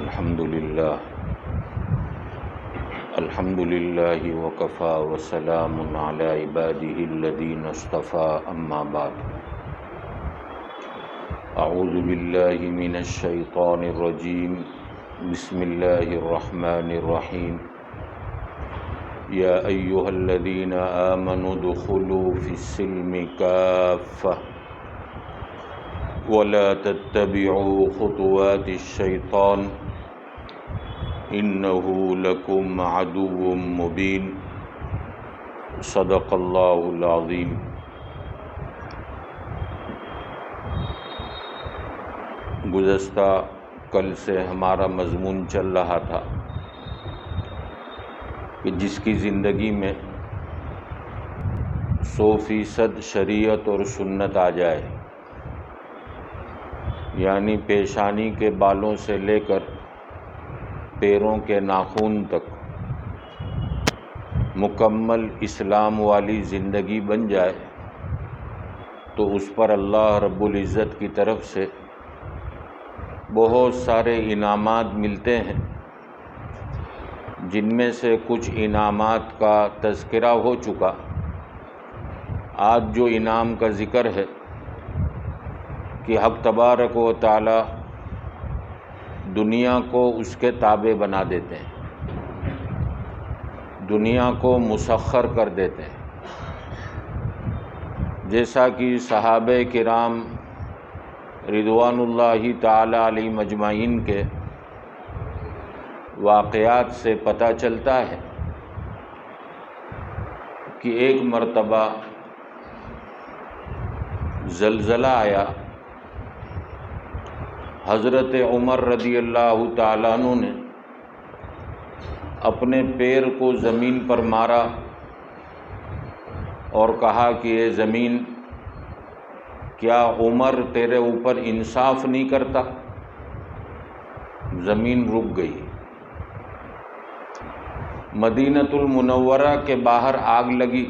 الحمد للہ وکفى وسلام علی عباده الذین اصطفى اما بعد اعوذ باللہ من الشیطان الرجیم بسم اللہ الرحمن الرحیم یا ایہا الذین آمنوا ادخلوا فی السلم کافۃ ولا تتبعوا خطوات الشیطان انہ لکم عدو مبین صدق اللہ العظیم۔ گزشتہ کل سے ہمارا مضمون چل رہا تھا کہ جس کی زندگی میں 100% شریعت اور سنت آ جائے، یعنی پیشانی کے بالوں سے لے کر پیروں کے ناخن تک مکمل اسلام والی زندگی بن جائے، تو اس پر اللہ رب العزت کی طرف سے بہت سارے انعامات ملتے ہیں، جن میں سے کچھ انعامات کا تذکرہ ہو چکا۔ آج جو انعام کا ذکر ہے کہ حق تبارک و تعالی دنیا کو اس کے تابع بنا دیتے ہیں، دنیا کو مسخر کر دیتے ہیں، جیسا کہ صحابہ کرام رضوان اللہ تعالی علیہم اجمعین کے واقعات سے پتہ چلتا ہے کہ ایک مرتبہ زلزلہ آیا، حضرت عمر رضی اللہ تعالیٰ عنہ نے اپنے پیر کو زمین پر مارا اور کہا کہ اے زمین، کیا عمر تیرے اوپر انصاف نہیں کرتا؟ زمین رک گئی۔ مدینۃ المنورہ کے باہر آگ لگی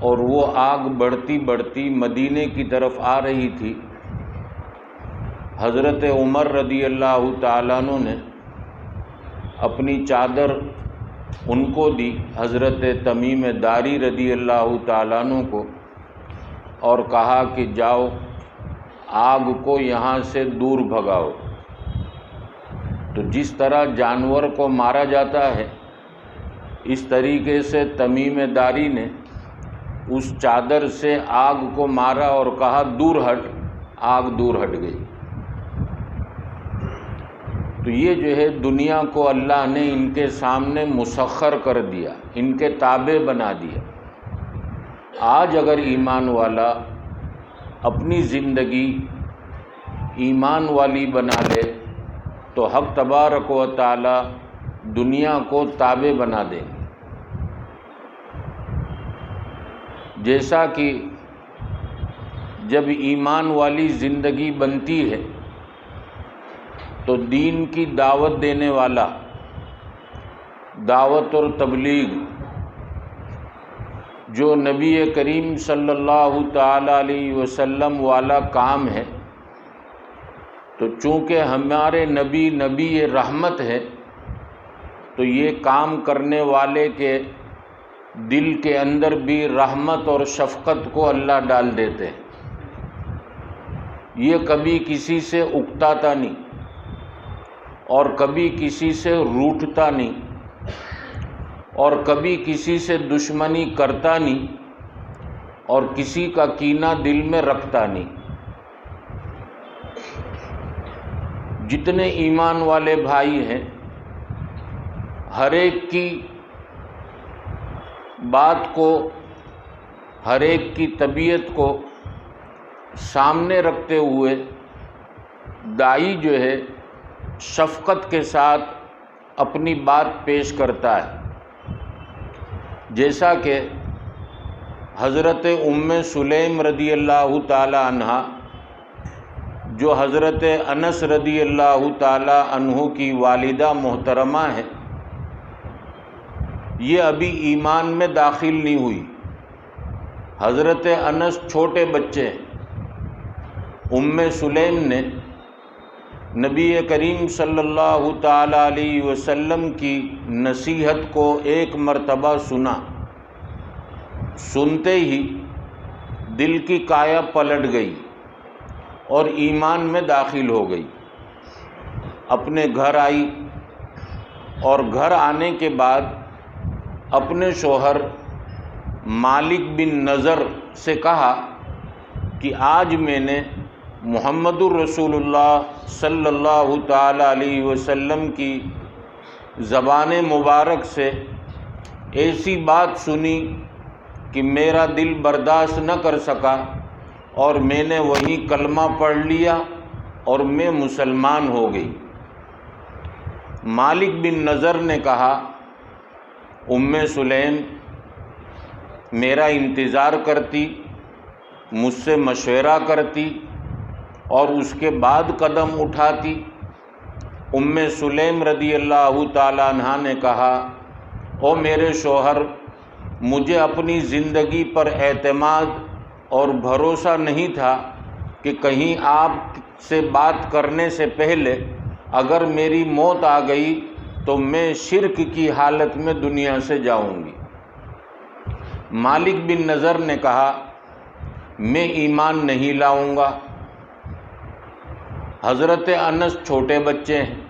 اور وہ آگ بڑھتی بڑھتی مدینے کی طرف آ رہی تھی۔ حضرت عمر رضی اللہ تعالیٰ عنہ نے اپنی چادر ان کو دی، حضرت تمیم داری رضی اللہ تعالیٰ عنہ کو، اور کہا کہ جاؤ آگ کو یہاں سے دور بھگاؤ۔ تو جس طرح جانور کو مارا جاتا ہے، اس طریقے سے تمیم داری نے اس چادر سے آگ کو مارا اور کہا دور ہٹ، آگ دور ہٹ گئی۔ تو یہ جو ہے دنیا کو اللہ نے ان کے سامنے مسخر کر دیا، ان کے تابع بنا دیا۔ آج اگر ایمان والا اپنی زندگی ایمان والی بنا لے تو حق تبارک و تعالی دنیا کو تابع بنا دیں گے۔ جیسا کہ جب ایمان والی زندگی بنتی ہے تو دین کی دعوت دینے والا، دعوت اور تبلیغ جو نبی کریم صلی اللہ تعالی علیہ وسلم والا کام ہے، تو چونکہ ہمارے نبی رحمت ہے، تو یہ کام کرنے والے کے دل کے اندر بھی رحمت اور شفقت کو اللہ ڈال دیتے ہیں۔ یہ کبھی کسی سے اکتاتا نہیں اور کبھی کسی سے روٹھتا نہیں اور کبھی کسی سے دشمنی کرتا نہیں اور کسی کا کینہ دل میں رکھتا نہیں۔ جتنے ایمان والے بھائی ہیں، ہر ایک کی بات کو، ہر ایک کی طبیعت کو سامنے رکھتے ہوئے داعی جو ہے شفقت کے ساتھ اپنی بات پیش کرتا ہے۔ جیسا کہ حضرت ام سلیم رضی اللہ تعالی عنہا، جو حضرت انس رضی اللہ تعالی عنہ کی والدہ محترمہ ہے، یہ ابھی ایمان میں داخل نہیں ہوئی۔ حضرت انس چھوٹے بچے ہیں، ام سلیم نے نبی کریم صلی اللہ تعالی علیہ وسلم کی نصیحت کو ایک مرتبہ سنا، سنتے ہی دل کی کایا پلٹ گئی اور ایمان میں داخل ہو گئی۔ اپنے گھر آئی اور گھر آنے کے بعد اپنے شوہر مالک بن نضر سے کہا کہ آج میں نے محمد الرسول اللہ صلی اللہ تعالی علیہ وسلم کی زبان مبارک سے ایسی بات سنی کہ میرا دل برداشت نہ کر سکا اور میں نے وہی کلمہ پڑھ لیا اور میں مسلمان ہو گئی۔ مالک بن نضر نے کہا، ام سلیم میرا انتظار کرتی، مجھ سے مشورہ کرتی اور اس کے بعد قدم اٹھاتی۔ ام سلیم رضی اللہ تعالیٰ عنہ نے کہا، او میرے شوہر، مجھے اپنی زندگی پر اعتماد اور بھروسہ نہیں تھا کہ کہیں آپ سے بات کرنے سے پہلے اگر میری موت آ گئی تو میں شرک کی حالت میں دنیا سے جاؤں گی۔ مالک بن نضر نے کہا، میں ایمان نہیں لاؤں گا۔ حضرت انس چھوٹے بچے ہیں۔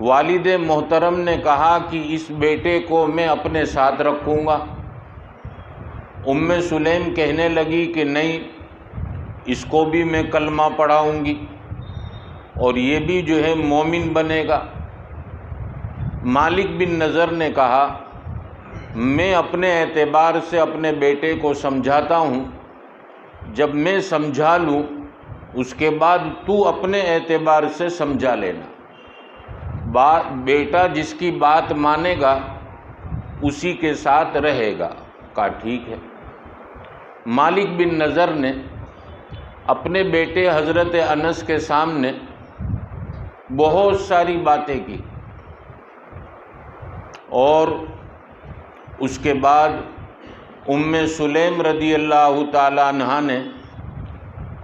والد محترم نے کہا کہ اس بیٹے کو میں اپنے ساتھ رکھوں گا۔ ام سلیم کہنے لگی کہ نہیں، اس کو بھی میں کلمہ پڑھاؤں گی اور یہ بھی جو ہے مومن بنے گا۔ مالک بن نضر نے کہا، میں اپنے اعتبار سے اپنے بیٹے کو سمجھاتا ہوں، جب میں سمجھا لوں اس کے بعد تو اپنے اعتبار سے سمجھا لینا۔ بیٹا جس کی بات مانے گا اسی کے ساتھ رہے گا۔ کہا ٹھیک ہے۔ مالک بن نضر نے اپنے بیٹے حضرت انس کے سامنے بہت ساری باتیں کی اور اس کے بعد ام سلیم رضی اللہ تعالی عنہ نے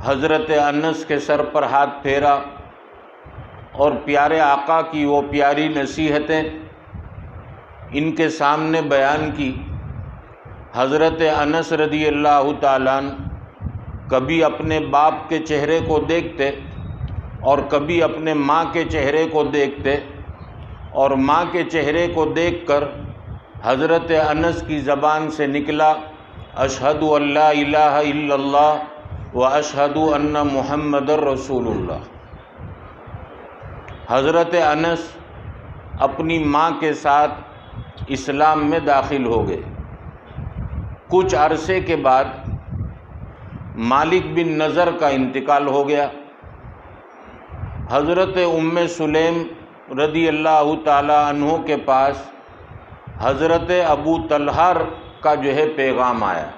حضرت انس کے سر پر ہاتھ پھیرا اور پیارے آقا کی وہ پیاری نصیحتیں ان کے سامنے بیان کی۔ حضرت انس رضی اللہ تعالیٰ عنہ کبھی اپنے باپ کے چہرے کو دیکھتے اور کبھی اپنے ماں کے چہرے کو دیکھتے، اور ماں کے چہرے کو دیکھ کر حضرت انس کی زبان سے نکلا، اشہد ان لا الہ الا اللہ و اشہد ان محمد رسول اللہ۔ حضرت انس اپنی ماں کے ساتھ اسلام میں داخل ہو گئے۔ کچھ عرصے کے بعد مالک بن نضر کا انتقال ہو گیا۔ حضرت ام سلیم رضی اللہ تعالی عنہ کے پاس حضرت ابو طلحہ کا جو ہے پیغام آیا۔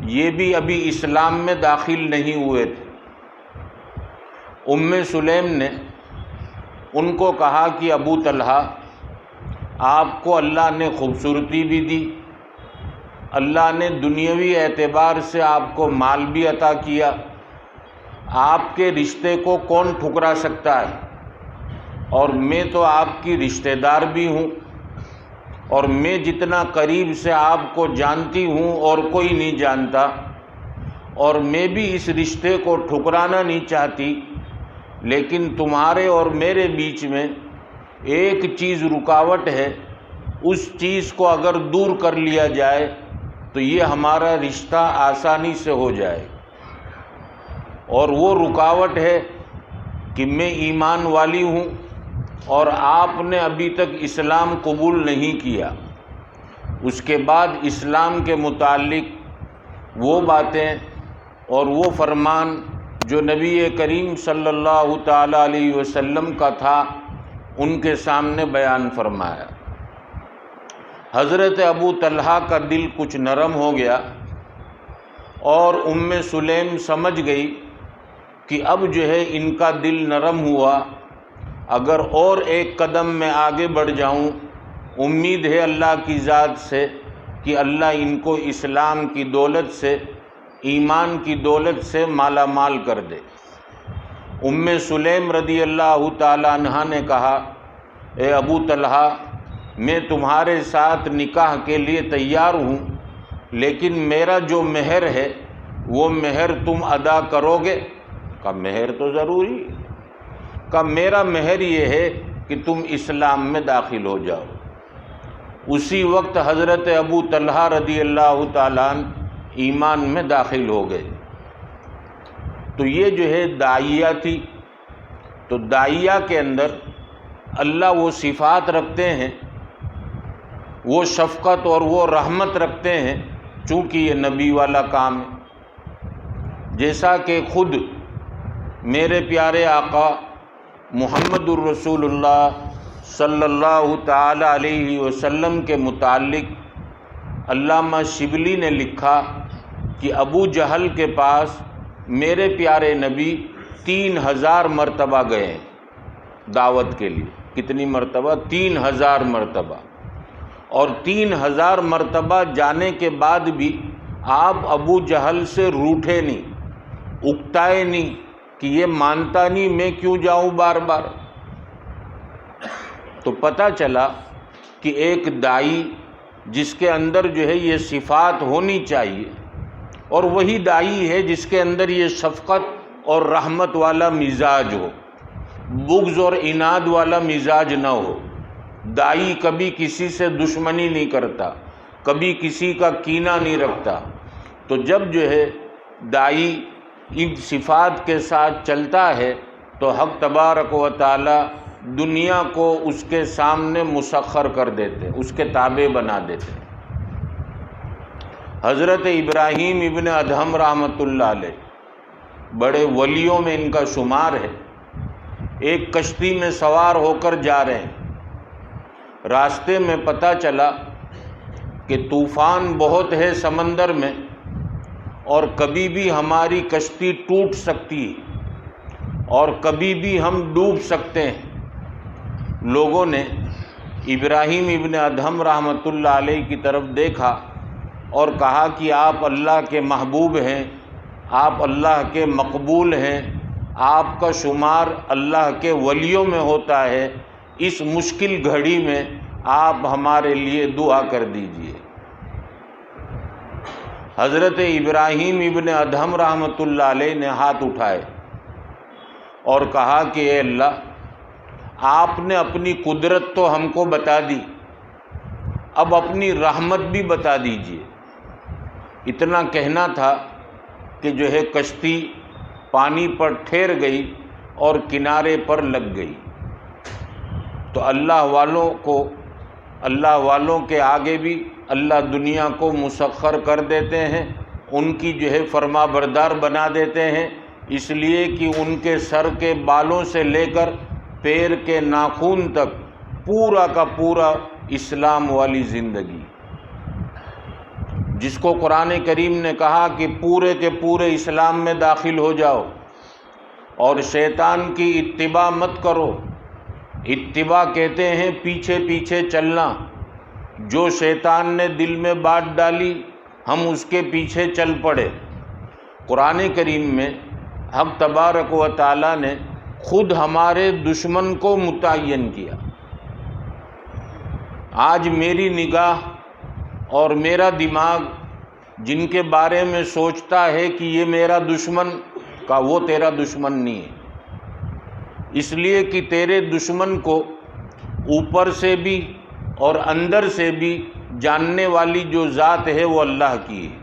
یہ بھی ابھی اسلام میں داخل نہیں ہوئے تھے۔ ام سلیم نے ان کو کہا کہ ابو طلحہ، آپ کو اللہ نے خوبصورتی بھی دی، اللہ نے دنیاوی اعتبار سے آپ کو مال بھی عطا کیا، آپ کے رشتے کو کون ٹھکرا سکتا ہے، اور میں تو آپ کی رشتہ دار بھی ہوں، اور میں جتنا قریب سے آپ کو جانتی ہوں اور کوئی نہیں جانتا، اور میں بھی اس رشتے کو ٹھکرانا نہیں چاہتی، لیکن تمہارے اور میرے بیچ میں ایک چیز رکاوٹ ہے، اس چیز کو اگر دور کر لیا جائے تو یہ ہمارا رشتہ آسانی سے ہو جائے، اور وہ رکاوٹ ہے کہ میں ایمان والی ہوں اور آپ نے ابھی تک اسلام قبول نہیں کیا۔ اس کے بعد اسلام کے متعلق وہ باتیں اور وہ فرمان جو نبی کریم صلی اللہ تعالی علیہ وسلم کا تھا ان کے سامنے بیان فرمایا۔ حضرت ابو طلحہ کا دل کچھ نرم ہو گیا اور ام سلیم سمجھ گئی کہ اب جو ہے ان کا دل نرم ہوا، اگر اور ایک قدم میں آگے بڑھ جاؤں امید ہے اللہ کی ذات سے کہ اللہ ان کو اسلام کی دولت سے، ایمان کی دولت سے مالا مال کر دے۔ ام سلیم رضی اللہ تعالی عنہا نے کہا اے ابو طلحہ میں تمہارے ساتھ نکاح کے لیے تیار ہوں، لیکن میرا جو مہر ہے وہ مہر تم ادا کرو گے؟ کہا مہر تو ضروری ہے۔ کہا میرا مہر یہ ہے کہ تم اسلام میں داخل ہو جاؤ۔ اسی وقت حضرت ابو طلحہ رضی اللہ تعالیٰ عنہ ایمان میں داخل ہو گئے۔ تو یہ جو ہے داعیہ تھی، تو داعیہ کے اندر اللہ وہ صفات رکھتے ہیں، وہ شفقت اور وہ رحمت رکھتے ہیں، چونکہ یہ نبی والا کام ہے۔ جیسا کہ خود میرے پیارے آقا محمد الرسول اللہ صلی اللہ تعالی علیہ وسلم کے متعلق علامہ شبلی نے لکھا کہ ابو جہل کے پاس میرے پیارے نبی 3000 مرتبہ گئے ہیں دعوت کے لیے۔ کتنی مرتبہ؟ 3000 مرتبہ۔ اور 3000 مرتبہ جانے کے بعد بھی آپ ابو جہل سے روٹھے نہیں، اکتائے نہیں کہ یہ مانتا نہیں، میں کیوں جاؤں بار بار۔ تو پتہ چلا کہ ایک داعی جس کے اندر جو ہے یہ صفات ہونی چاہیے، اور وہی داعی ہے جس کے اندر یہ شفقت اور رحمت والا مزاج ہو، بغض اور عناد والا مزاج نہ ہو۔ داعی کبھی کسی سے دشمنی نہیں کرتا، کبھی کسی کا کینہ نہیں رکھتا۔ تو جب جو ہے داعی ان صفات کے ساتھ چلتا ہے تو حق تبارک و تعالی دنیا کو اس کے سامنے مسخر کر دیتے، اس کے تابع بنا دیتے۔ حضرت ابراہیم ابن ادہم رحمۃ اللہ علیہ بڑے ولیوں میں ان کا شمار ہے۔ ایک کشتی میں سوار ہو کر جا رہے ہیں، راستے میں پتہ چلا کہ طوفان بہت ہے سمندر میں، اور کبھی بھی ہماری کشتی ٹوٹ سکتی ہے اور کبھی بھی ہم ڈوب سکتے ہیں۔ لوگوں نے ابراہیم ابن ادہم رحمۃ اللہ علیہ کی طرف دیکھا اور کہا کہ آپ اللہ کے محبوب ہیں، آپ اللہ کے مقبول ہیں، آپ کا شمار اللہ کے ولیوں میں ہوتا ہے، اس مشکل گھڑی میں آپ ہمارے لیے دعا کر دیجئے۔ حضرت ابراہیم ابن ادہم رحمۃ اللہ علیہ نے ہاتھ اٹھائے اور کہا کہ اے اللہ، آپ نے اپنی قدرت تو ہم کو بتا دی، اب اپنی رحمت بھی بتا دیجئے۔ اتنا کہنا تھا کہ جو ہے کشتی پانی پر ٹھہر گئی اور کنارے پر لگ گئی۔ تو اللہ والوں کے آگے بھی اللہ دنیا کو مسخر کر دیتے ہیں، ان کی جو ہے فرما بردار بنا دیتے ہیں، اس لیے کہ ان کے سر کے بالوں سے لے کر پیر کے ناخن تک پورا کا پورا اسلام والی زندگی، جس کو قرآن کریم نے کہا کہ پورے کے پورے اسلام میں داخل ہو جاؤ اور شیطان کی اتباع مت کرو۔ اتباع کہتے ہیں پیچھے پیچھے چلنا، جو شیطان نے دل میں بات ڈالی ہم اس کے پیچھے چل پڑے۔ قرآن کریم میں حق تبارک و تعالی نے خود ہمارے دشمن کو متعین کیا۔ آج میری نگاہ اور میرا دماغ جن کے بارے میں سوچتا ہے کہ یہ میرا دشمن، کا وہ تیرا دشمن نہیں ہے، اس لیے کہ تیرے دشمن کو اوپر سے بھی اور اندر سے بھی جاننے والی جو ذات ہے وہ اللہ کی ہے۔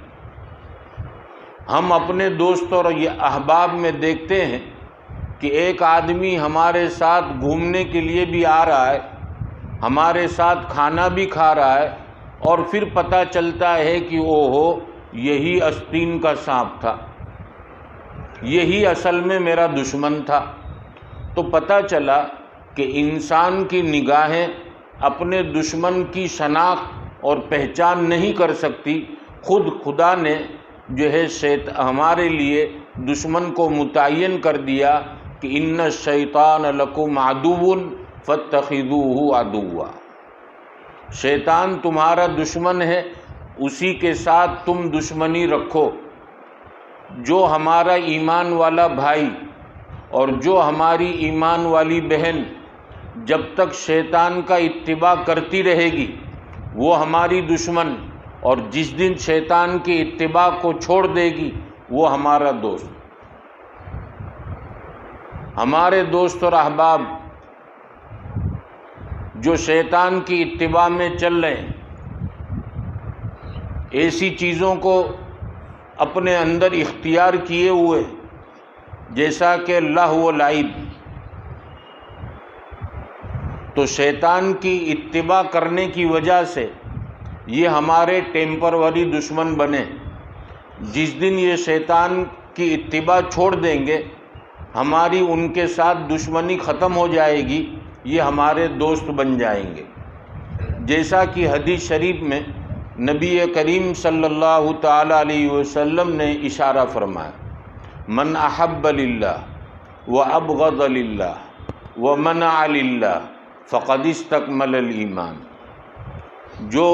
ہم اپنے دوست اور یہ احباب میں دیکھتے ہیں کہ ایک آدمی ہمارے ساتھ گھومنے کے لیے بھی آ رہا ہے، ہمارے ساتھ کھانا بھی کھا رہا ہے، اور پھر پتہ چلتا ہے کہ اوہو یہی آستین کا سانپ تھا، یہی اصل میں میرا دشمن تھا۔ تو پتہ چلا کہ انسان کی نگاہیں اپنے دشمن کی شناخت اور پہچان نہیں کر سکتی، خود خدا نے جو ہے ہمارے لیے دشمن کو متعین کر دیا کہ ان الشیطان لکم عدو فاتخذوہ عدوا، شیطان تمہارا دشمن ہے، اسی کے ساتھ تم دشمنی رکھو۔ جو ہمارا ایمان والا بھائی اور جو ہماری ایمان والی بہن جب تک شیطان کا اتباع کرتی رہے گی وہ ہماری دشمن، اور جس دن شیطان کی اتباع کو چھوڑ دے گی وہ ہمارا دوست۔ ہمارے دوست اور احباب جو شیطان کی اتباع میں چل رہے ہیں، ایسی چیزوں کو اپنے اندر اختیار کیے ہوئے جیسا کہ لہو و لعب، تو شیطان کی اتباع کرنے کی وجہ سے یہ ہمارے ٹیمپروری دشمن بنے۔ جس دن یہ شیطان کی اتباع چھوڑ دیں گے ہماری ان کے ساتھ دشمنی ختم ہو جائے گی، یہ ہمارے دوست بن جائیں گے۔ جیسا کہ حدیث شریف میں نبی کریم صلی اللہ تعالی علیہ وسلم نے اشارہ فرمایا، من احب للہ وابغض للہ ومنع للہ فقد استکمل الایمان۔ جو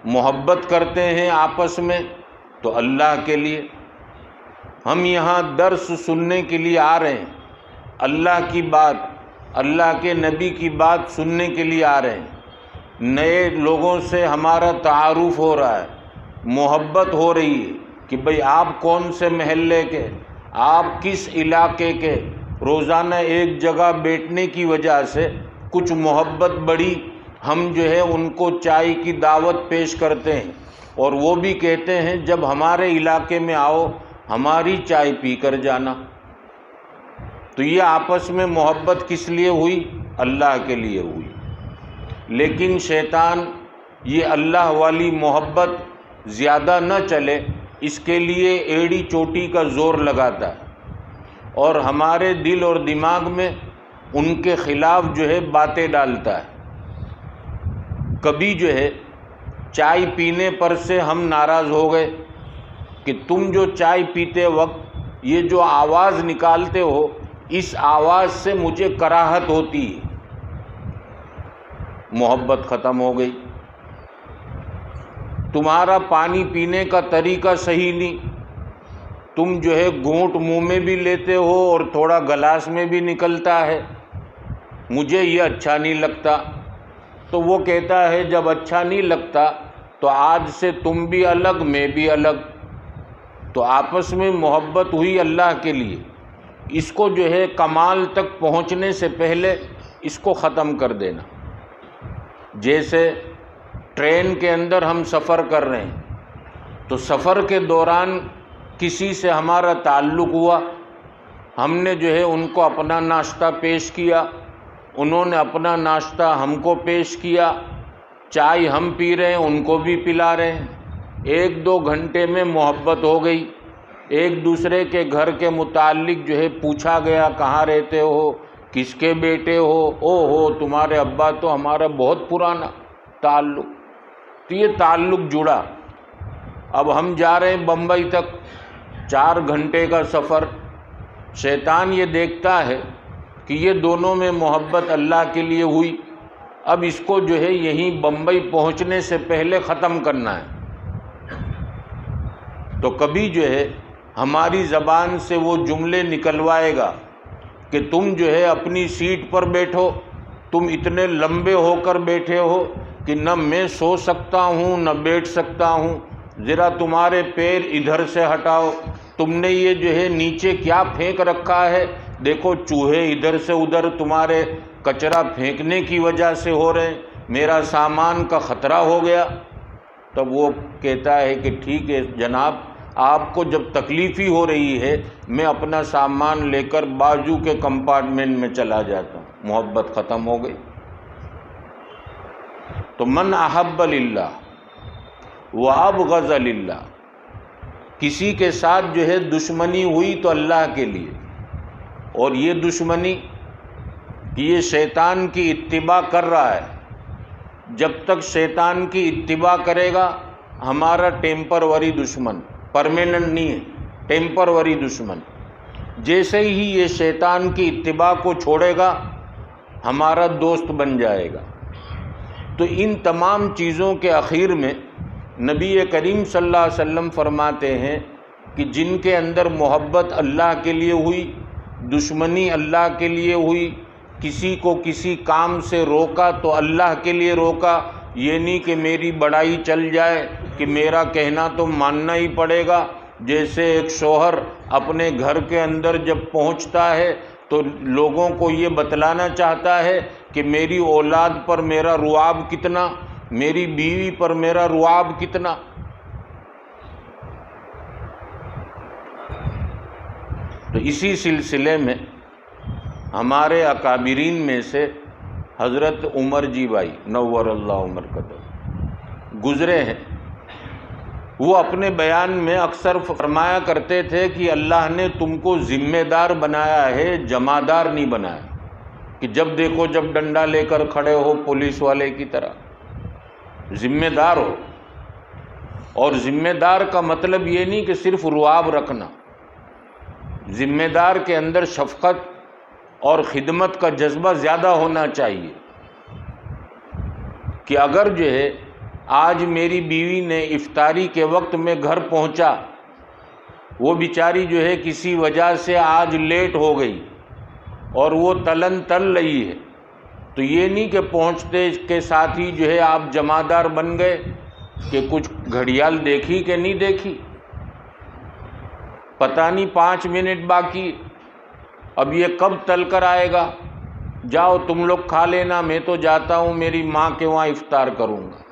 محبت کرتے ہیں آپس میں تو اللہ کے لیے، ہم یہاں درس سننے کے لیے آ رہے ہیں، اللہ کی بات، اللہ کے نبی کی بات سننے کے لیے آ رہے ہیں، نئے لوگوں سے ہمارا تعارف ہو رہا ہے، محبت ہو رہی ہے کہ بھئی آپ کون سے محلے کے، آپ کس علاقے کے، روزانہ ایک جگہ بیٹھنے کی وجہ سے کچھ محبت بڑھی، ہم جو ہے ان کو چائے کی دعوت پیش کرتے ہیں، اور وہ بھی کہتے ہیں جب ہمارے علاقے میں آؤ ہماری چائے پی کر جانا۔ تو یہ آپس میں محبت کس لیے ہوئی؟ اللہ کے لیے ہوئی۔ لیکن شیطان یہ اللہ والی محبت زیادہ نہ چلے اس کے لیے ایڑی چوٹی کا زور لگاتا ہے، اور ہمارے دل اور دماغ میں ان کے خلاف جو ہے باتیں ڈالتا ہے۔ کبھی جو ہے چائے پینے پر سے ہم ناراض ہو گئے کہ تم جو چائے پیتے وقت یہ جو آواز نکالتے ہو اس آواز سے مجھے کراہت ہوتی ہے، محبت ختم ہو گئی۔ تمہارا پانی پینے کا طریقہ صحیح نہیں، تم جو ہے گھونٹ منہ میں بھی لیتے ہو اور تھوڑا گلاس میں بھی نکلتا ہے، مجھے یہ اچھا نہیں لگتا۔ تو وہ کہتا ہے جب اچھا نہیں لگتا تو آج سے تم بھی الگ میں بھی الگ۔ تو آپس میں محبت ہوئی اللہ کے لیے، اس کو جو ہے کمال تک پہنچنے سے پہلے اس کو ختم کر دینا۔ جیسے ٹرین کے اندر ہم سفر کر رہے ہیں تو سفر کے دوران کسی سے ہمارا تعلق ہوا، ہم نے جو ہے ان کو اپنا ناشتہ پیش کیا، انہوں نے اپنا ناشتہ ہم کو پیش کیا، چائے ہم پی رہے ہیں ان کو بھی پلا رہے ہیں، 1-2 گھنٹے میں محبت ہو گئی، ایک دوسرے کے گھر کے متعلق جو ہے پوچھا گیا کہاں رہتے ہو، کس کے بیٹے ہو، او ہو تمہارے ابا تو ہمارا بہت پرانا تعلق۔ تو یہ تعلق جڑا۔ اب ہم جا رہے ہیں بمبئی تک، 4 گھنٹے کا سفر۔ شیطان یہ دیکھتا ہے کہ یہ دونوں میں محبت اللہ کے لیے ہوئی، اب اس کو جو ہے یہیں بمبئی پہنچنے سے پہلے ختم کرنا ہے۔ تو کبھی جو ہے ہماری زبان سے وہ جملے نکلوائے گا کہ تم جو ہے اپنی سیٹ پر بیٹھو، تم اتنے لمبے ہو کر بیٹھے ہو کہ نہ میں سو سکتا ہوں نہ بیٹھ سکتا ہوں، ذرا تمہارے پیر ادھر سے ہٹاؤ، تم نے یہ جو ہے نیچے کیا پھینک رکھا ہے، دیکھو چوہے ادھر سے ادھر تمہارے کچرا پھینکنے کی وجہ سے ہو رہے ہیں، میرا سامان کا خطرہ ہو گیا۔ تب وہ کہتا ہے کہ ٹھیک ہے جناب، آپ کو جب تکلیف ہی ہو رہی ہے میں اپنا سامان لے کر بازو کے کمپارٹمنٹ میں چلا جاتا ہوں، محبت ختم ہو گئی۔ تو من احب للہ وابغض للہ، کسی کے ساتھ جو ہے دشمنی ہوئی تو اللہ کے لیے، اور یہ دشمنی کہ یہ شیطان کی اتباع کر رہا ہے، جب تک شیطان کی اتباع کرے گا ہمارا ٹیمپروری دشمن، پرماننٹ نہیں ہے، ٹیمپروری دشمن۔ جیسے ہی یہ شیطان کی اتباع کو چھوڑے گا ہمارا دوست بن جائے گا۔ تو ان تمام چیزوں کے اخیر میں نبی کریم صلی اللہ علیہ وسلم فرماتے ہیں کہ جن کے اندر محبت اللہ کے لیے ہوئی دشمنی اللہ کے لیے ہوئی، کسی کو کسی کام سے روکا تو اللہ کے لیے روکا، یہ نہیں کہ میری بڑائی چل جائے کہ میرا کہنا تو ماننا ہی پڑے گا۔ جیسے ایک شوہر اپنے گھر کے اندر جب پہنچتا ہے تو لوگوں کو یہ بتلانا چاہتا ہے کہ میری اولاد پر میرا رعب کتنا، میری بیوی پر میرا رعب کتنا۔ تو اسی سلسلے میں ہمارے اکابرین میں سے حضرت عمر جی بھائی نور اللہ عمر قدم گزرے ہیں، وہ اپنے بیان میں اکثر فرمایا کرتے تھے کہ اللہ نے تم کو ذمہ دار بنایا ہے، جمعدار نہیں بنایا کہ جب دیکھو جب ڈنڈا لے کر کھڑے ہو پولیس والے کی طرح۔ ذمہ دار ہو، اور ذمہ دار کا مطلب یہ نہیں کہ صرف رعب رکھنا، ذمہ دار کے اندر شفقت اور خدمت کا جذبہ زیادہ ہونا چاہیے کہ اگر جو ہے آج میری بیوی نے افطاری کے وقت میں گھر پہنچا، وہ بیچاری جو ہے کسی وجہ سے آج لیٹ ہو گئی اور وہ تلن تل رہی ہے، تو یہ نہیں کہ پہنچتے کے ساتھ ہی جو ہے آپ جمعدار بن گئے کہ کچھ گھڑیال دیکھی کہ نہیں دیکھی، پتہ نہیں 5 منٹ باقی، اب یہ کب تل کر آئے گا، جاؤ تم لوگ کھا لینا، میں تو جاتا ہوں میری ماں کے وہاں افطار کروں گا۔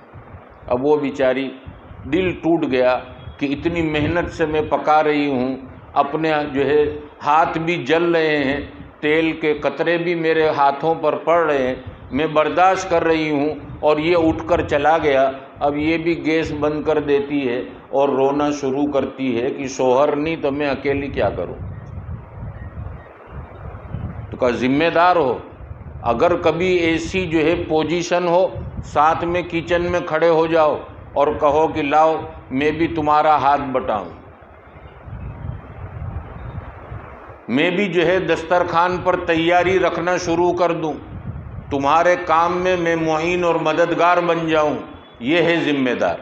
اب وہ بیچاری دل ٹوٹ گیا کہ اتنی محنت سے میں پکا رہی ہوں، اپنے جو ہے ہاتھ بھی جل رہے ہیں، تیل کے قطرے بھی میرے ہاتھوں پر پڑ رہے ہیں، میں برداشت کر رہی ہوں، اور یہ اٹھ کر چلا گیا۔ اب یہ بھی گیس بند کر دیتی ہے اور رونا شروع کرتی ہے کہ شوہر نہیں تو میں اکیلی کیا کروں۔ تو کہا ذمہ دار ہو، اگر کبھی ایسی جو ہے پوزیشن ہو، ساتھ میں کچن میں کھڑے ہو جاؤ اور کہو کہ لاؤ میں بھی تمہارا ہاتھ بٹاؤں، میں بھی جو ہے دسترخوان پر تیاری رکھنا شروع کر دوں، تمہارے کام میں میں معین اور مددگار بن جاؤں، یہ ہے ذمہ دار۔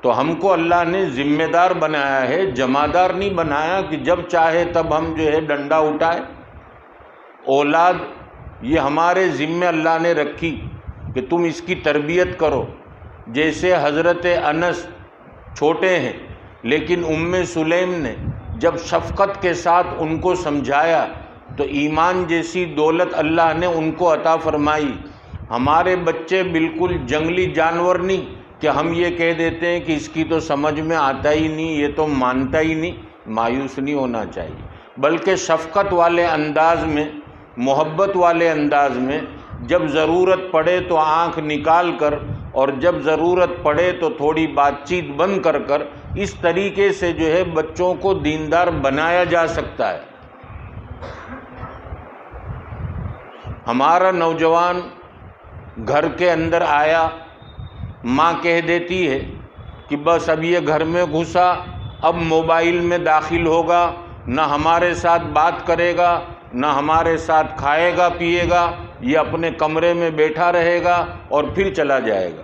تو ہم کو اللہ نے ذمہ دار بنایا ہے، جمعدار نہیں بنایا کہ جب چاہے تب ہم جو ہے ڈنڈا اٹھائے۔ اولاد یہ ہمارے ذمہ اللہ نے رکھی کہ تم اس کی تربیت کرو، جیسے حضرت انس چھوٹے ہیں لیکن سلیم نے جب شفقت کے ساتھ ان کو سمجھایا تو ایمان جیسی دولت اللہ نے ان کو عطا فرمائی۔ ہمارے بچے بالکل جنگلی جانور نہیں کہ ہم یہ کہہ دیتے ہیں کہ اس کی تو سمجھ میں آتا ہی نہیں، یہ تو مانتا ہی نہیں، مایوس نہیں ہونا چاہیے، بلکہ شفقت والے انداز میں، محبت والے انداز میں، جب ضرورت پڑے تو آنکھ نکال کر اور جب ضرورت پڑے تو تھوڑی بات چیت بند کر کر اس طریقے سے جو ہے بچوں کو دیندار بنایا جا سکتا ہے۔ ہمارا نوجوان گھر کے اندر آیا، ماں کہہ دیتی ہے کہ بس اب یہ گھر میں گھسا، اب موبائل میں داخل ہوگا، نہ ہمارے ساتھ بات کرے گا، نہ ہمارے ساتھ کھائے گا پیے گا، یہ اپنے کمرے میں بیٹھا رہے گا اور پھر چلا جائے گا۔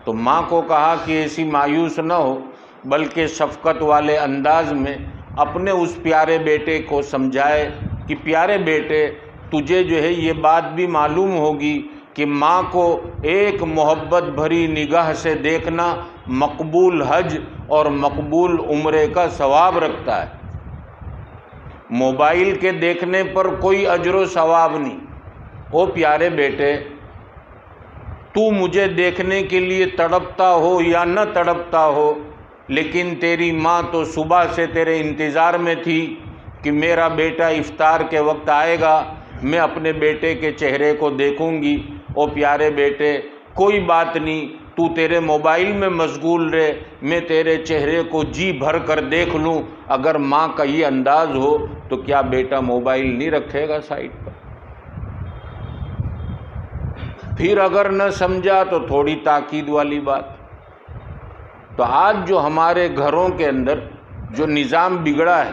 تو ماں کو کہا کہ ایسی مایوس نہ ہو، بلکہ شفقت والے انداز میں اپنے اس پیارے بیٹے کو سمجھائے کہ پیارے بیٹے تجھے جو ہے یہ بات بھی معلوم ہوگی کہ ماں کو ایک محبت بھری نگاہ سے دیکھنا مقبول حج اور مقبول عمرے کا ثواب رکھتا ہے، موبائل کے دیکھنے پر کوئی اجر و ثواب نہیں۔ او پیارے بیٹے، تو مجھے دیکھنے کے لیے تڑپتا ہو یا نہ تڑپتا ہو، لیکن تیری ماں تو صبح سے تیرے انتظار میں تھی کہ میرا بیٹا افطار کے وقت آئے گا، میں اپنے بیٹے کے چہرے کو دیکھوں گی۔ او پیارے بیٹے، کوئی بات نہیں، تو تیرے موبائل میں مشغول رہے، میں تیرے چہرے کو جی بھر کر دیکھ لوں۔ اگر ماں کا یہ انداز ہو تو کیا بیٹا موبائل نہیں رکھے گا سائڈ پر؟ پھر اگر نہ سمجھا تو تھوڑی تاکید والی بات۔ تو آج جو ہمارے گھروں کے اندر جو نظام بگڑا ہے،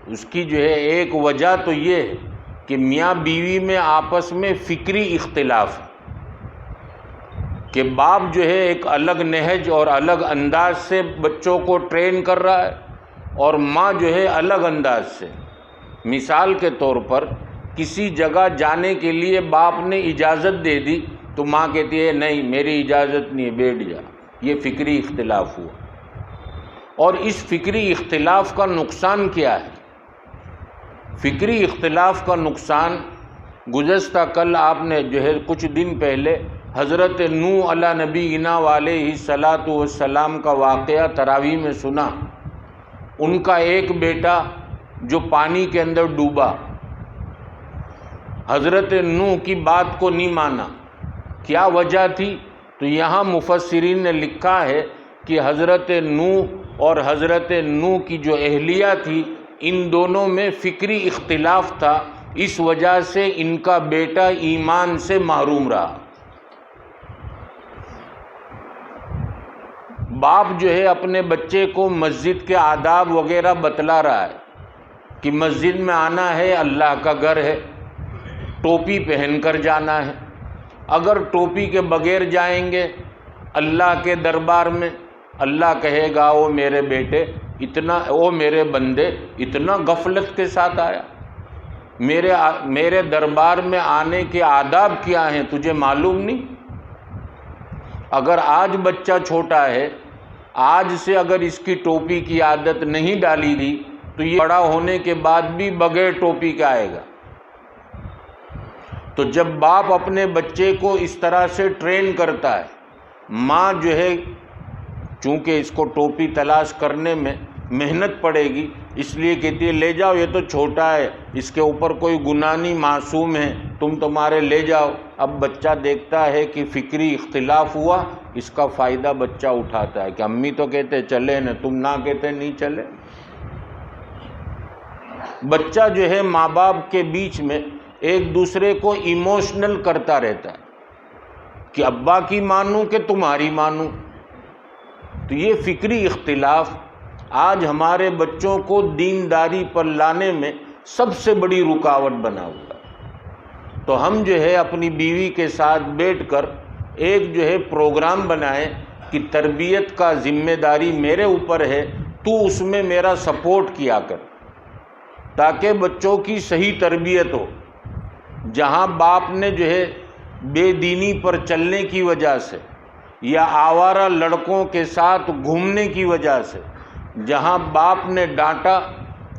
اس کی جو ہے ایک وجہ تو یہ ہے کہ میاں بیوی میں آپس میں فکری اختلاف ہے، کہ باپ جو ہے ایک الگ نہج اور الگ انداز سے بچوں کو ٹرین کر رہا ہے، اور ماں جو ہے الگ انداز سے۔ مثال کے طور پر کسی جگہ جانے کے لیے باپ نے اجازت دے دی تو ماں کہتی ہے نہیں میری اجازت نہیں ہے، بیٹھ جا۔ یہ فکری اختلاف ہوا۔ اور اس فکری اختلاف کا نقصان کیا ہے؟ فکری اختلاف کا نقصان گزشتہ کل آپ نے جو ہے کچھ دن پہلے حضرت نوح علی نبینا علیہ الصلاۃ والسلام کا واقعہ تراویح میں سنا۔ ان کا ایک بیٹا جو پانی کے اندر ڈوبا، حضرت نوح کی بات کو نہیں مانا۔ کیا وجہ تھی؟ تو یہاں مفسرین نے لکھا ہے کہ حضرت نوح اور حضرت نوح کی جو اہلیہ تھی ان دونوں میں فکری اختلاف تھا، اس وجہ سے ان کا بیٹا ایمان سے محروم رہا۔ باپ جو ہے اپنے بچے کو مسجد کے آداب وغیرہ بتلا رہا ہے کہ مسجد میں آنا ہے، اللہ کا گھر ہے، ٹوپی پہن کر جانا ہے۔ اگر ٹوپی کے بغیر جائیں گے اللہ کے دربار میں، اللہ کہے گا او میرے بیٹے اتنا، او میرے بندے اتنا غفلت کے ساتھ آیا، میرے دربار میں آنے کے آداب کیا ہیں تجھے معلوم نہیں؟ اگر آج بچہ چھوٹا ہے، آج سے اگر اس کی ٹوپی کی عادت نہیں ڈالی گئی تو یہ بڑا ہونے کے بعد بھی بغیر ٹوپی کا آئے گا۔ تو جب باپ اپنے بچے کو اس طرح سے ٹرین کرتا ہے، ماں جو ہے چونکہ اس کو ٹوپی تلاش کرنے میں محنت پڑے گی اس لیے کہتی ہے لے جاؤ، یہ تو چھوٹا ہے، اس کے اوپر کوئی گناہ نہیں، معصوم ہے، تم تمہارے لے جاؤ۔ اب بچہ دیکھتا ہے کہ فکری اختلاف ہوا، اس کا فائدہ بچہ اٹھاتا ہے کہ امی تو کہتے چلے نا، تم نہ کہتے نہیں چلے۔ بچہ جو ہے ماں باپ کے بیچ میں ایک دوسرے کو ایموشنل کرتا رہتا ہے کہ ابا کی مانوں کہ تمہاری مانوں۔ تو یہ فکری اختلاف آج ہمارے بچوں کو دینداری پر لانے میں سب سے بڑی رکاوٹ بنا ہوا ہے۔ تو ہم جو ہے اپنی بیوی کے ساتھ بیٹھ کر ایک جو ہے پروگرام بنائیں کہ تربیت کا ذمہ داری میرے اوپر ہے، تو اس میں میرا سپورٹ کیا کر، تاکہ بچوں کی صحیح تربیت ہو۔ جہاں باپ نے جو ہے بے دینی پر چلنے کی وجہ سے یا آوارہ لڑکوں کے ساتھ گھومنے کی وجہ سے جہاں باپ نے ڈانٹا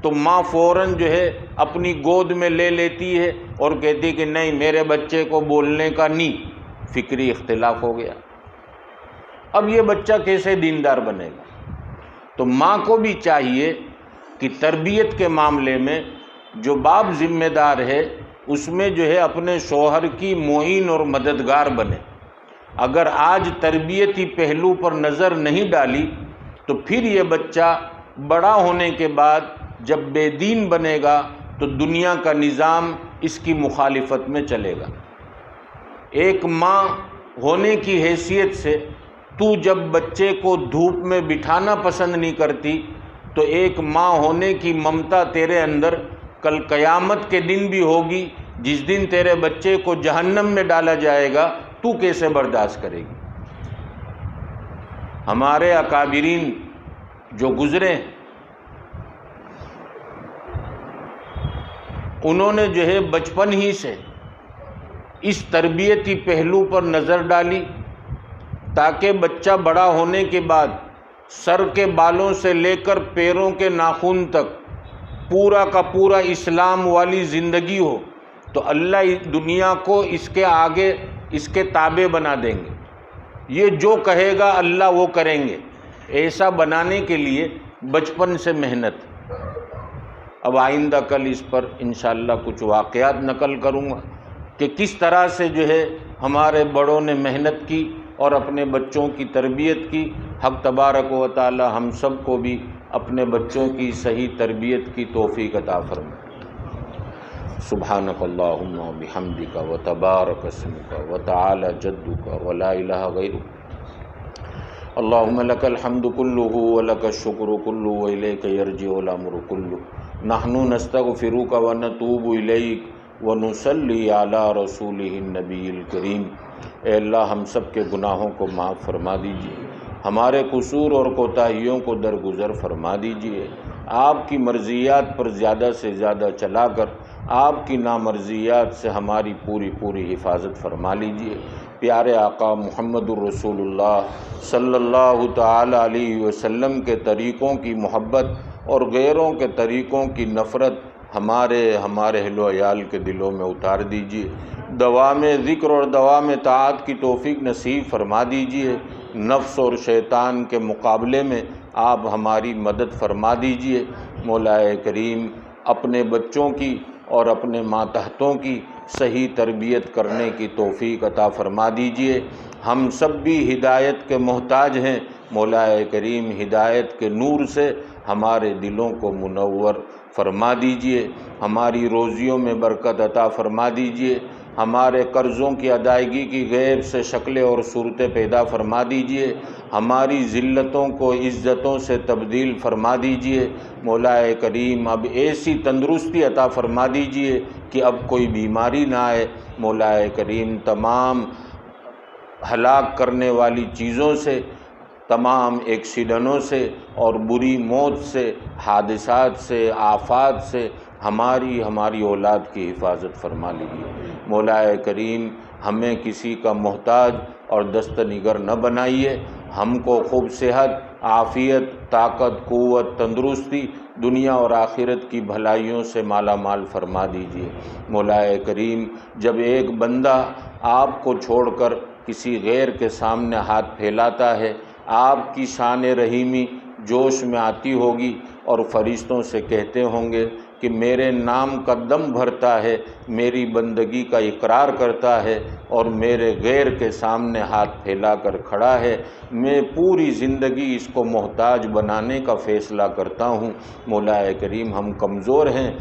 تو ماں فوراً جو ہے اپنی گود میں لے لیتی ہے اور کہتی کہ نہیں میرے بچے کو بولنے کا نہیں۔ فکری اختلاف ہو گیا۔ اب یہ بچہ کیسے دیندار بنے گا؟ تو ماں کو بھی چاہیے کہ تربیت کے معاملے میں جو باپ ذمہ دار ہے اس میں جو ہے اپنے شوہر کی معین اور مددگار بنے۔ اگر آج تربیتی پہلو پر نظر نہیں ڈالی تو پھر یہ بچہ بڑا ہونے کے بعد جب بے دین بنے گا تو دنیا کا نظام اس کی مخالفت میں چلے گا۔ ایک ماں ہونے کی حیثیت سے تو جب بچے کو دھوپ میں بٹھانا پسند نہیں کرتی تو ایک ماں ہونے کی ممتا تیرے اندر کل قیامت کے دن بھی ہوگی، جس دن تیرے بچے کو جہنم میں ڈالا جائے گا تو کیسے برداشت کرے گی؟ ہمارے اکابرین جو گزرے انہوں نے جو ہے بچپن ہی سے اس تربیتی پہلو پر نظر ڈالی تاکہ بچہ بڑا ہونے کے بعد سر کے بالوں سے لے کر پیروں کے ناخن تک پورا کا پورا اسلام والی زندگی ہو، تو اللہ دنیا کو اس کے آگے اس کے تابع بنا دیں گے۔ یہ جو کہے گا اللہ وہ کریں گے۔ ایسا بنانے کے لیے بچپن سے محنت۔ اب آئندہ کل اس پر انشاءاللہ کچھ واقعات نقل کروں گا کہ کس طرح سے جو ہے ہمارے بڑوں نے محنت کی اور اپنے بچوں کی تربیت کی۔ حق تبارک و تعالی ہم سب کو بھی اپنے بچوں کی صحیح تربیت کی توفیق عطا فرمائے۔ سبحانک اللہم و بحمدک و تبارک اسمک و تعالی جدک و لا الہ غیرک۔ اللہم لک الحمد کلہ و لک الشکر کلہ و الیک یرجع الامر کلہ۔ نحن نستغفرک و نتوب الیک و نصلی علی رسولہ النبی الکریم۔ اے اللہ ہم سب کے گناہوں کو معاف فرما دیجیے، ہمارے قصور اور کوتاہیوں کو درگزر فرما دیجیے۔ آپ کی مرضیات پر زیادہ سے زیادہ چلا کر آپ کی نامرضیات سے ہماری پوری حفاظت فرما لیجیے۔ پیارے آقا محمد الرسول اللہ صلی اللہ تعالی علیہ وسلم کے طریقوں کی محبت اور غیروں کے طریقوں کی نفرت ہمارے اہل و عیال کے دلوں میں اتار دیجیے۔ دوام ذکر اور دوام طاعت کی توفیق نصیب فرما دیجیے۔ نفس اور شیطان کے مقابلے میں آپ ہماری مدد فرما دیجیے۔ مولا کریم اپنے بچوں کی اور اپنے ماتحتوں کی صحیح تربیت کرنے کی توفیق عطا فرما دیجیے۔ ہم سب بھی ہدایت کے محتاج ہیں، مولا کریم ہدایت کے نور سے ہمارے دلوں کو منور فرما دیجیے۔ ہماری روزیوں میں برکت عطا فرما دیجیے۔ ہمارے قرضوں کی ادائیگی کی غیب سے شکلیں اور صورتیں پیدا فرما دیجیے۔ ہماری ذلتوں کو عزتوں سے تبدیل فرما دیجیے۔ مولا کریم اب ایسی تندرستی عطا فرما دیجیے کہ اب کوئی بیماری نہ آئے۔ مولا کریم تمام ہلاک کرنے والی چیزوں سے، تمام ایکسیڈنٹوں سے اور بری موت سے، حادثات سے، آفات سے ہماری اولاد کی حفاظت فرما لیجیے۔ مولا کریم ہمیں کسی کا محتاج اور دست نگر نہ بنائیے۔ ہم کو خوب صحت، عافیت، طاقت، قوت، تندرستی، دنیا اور آخرت کی بھلائیوں سے مالا مال فرما دیجیے۔ مولا کریم جب ایک بندہ آپ کو چھوڑ کر کسی غیر کے سامنے ہاتھ پھیلاتا ہے، آپ کی شان رحیمی جوش میں آتی ہوگی اور فرشتوں سے کہتے ہوں گے کہ میرے نام کا دم بھرتا ہے، میری بندگی کا اقرار کرتا ہے اور میرے غیر کے سامنے ہاتھ پھیلا کر کھڑا ہے، میں پوری زندگی اس کو محتاج بنانے کا فیصلہ کرتا ہوں۔ مولا کریم ہم کمزور ہیں،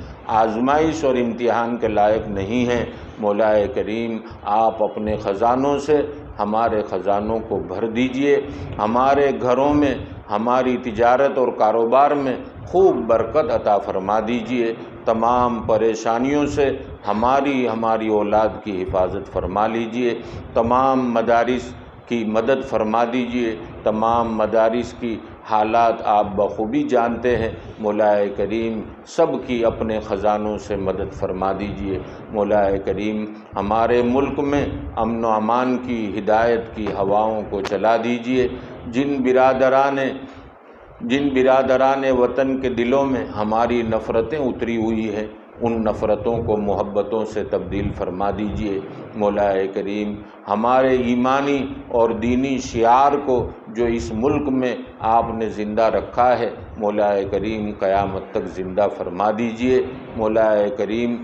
آزمائش اور امتحان کے لائق نہیں ہیں۔ مولا کریم آپ اپنے خزانوں سے ہمارے خزانوں کو بھر دیجئے۔ ہمارے گھروں میں، ہماری تجارت اور کاروبار میں خوب برکت عطا فرما دیجئے۔ تمام پریشانیوں سے ہماری اولاد کی حفاظت فرما لیجئے۔ تمام مدارس کی مدد فرما دیجئے۔ تمام مدارس کی حالات آپ بخوبی جانتے ہیں۔ مولا کریم سب کی اپنے خزانوں سے مدد فرما دیجئے۔ مولا کریم ہمارے ملک میں امن و امان کی، ہدایت کی ہواؤں کو چلا دیجئے۔ جن برادران وطن کے دلوں میں ہماری نفرتیں اتری ہوئی ہیں، ان نفرتوں کو محبتوں سے تبدیل فرما دیجئے۔ مولا کریم ہمارے ایمانی اور دینی شعار کو جو اس ملک میں آپ نے زندہ رکھا ہے، مولا کریم قیامت تک زندہ فرما دیجئے۔ مولا کریم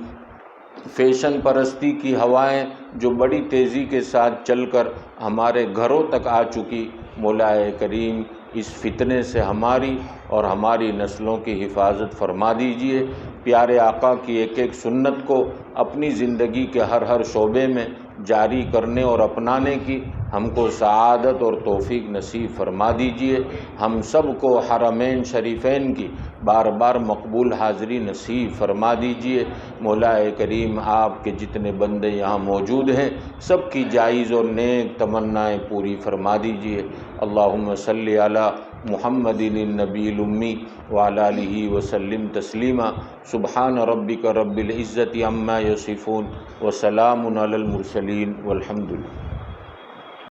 فیشن پرستی کی ہوائیں جو بڑی تیزی کے ساتھ چل کر ہمارے گھروں تک آ چکی، مولا کریم اس فتنے سے ہماری اور ہماری نسلوں کی حفاظت فرما دیجئے۔ پیارے آقا کی ایک ایک سنت کو اپنی زندگی کے ہر شعبے میں جاری کرنے اور اپنانے کی ہم کو سعادت اور توفیق نصیب فرما دیجئے۔ ہم سب کو حرمین شریفین کی بار بار مقبول حاضری نصیب فرما دیجئے۔ مولا کریم آپ کے جتنے بندے یہاں موجود ہیں، سب کی جائز اور نیک تمنائیں پوری فرما دیجئے۔ اللہم صلی علی محمد النبی الامی وعلی آلہ وسلم تسلیما۔ سبحان ربک رب العزت عما یصفون وسلام علی المرسلین والحمد للہ۔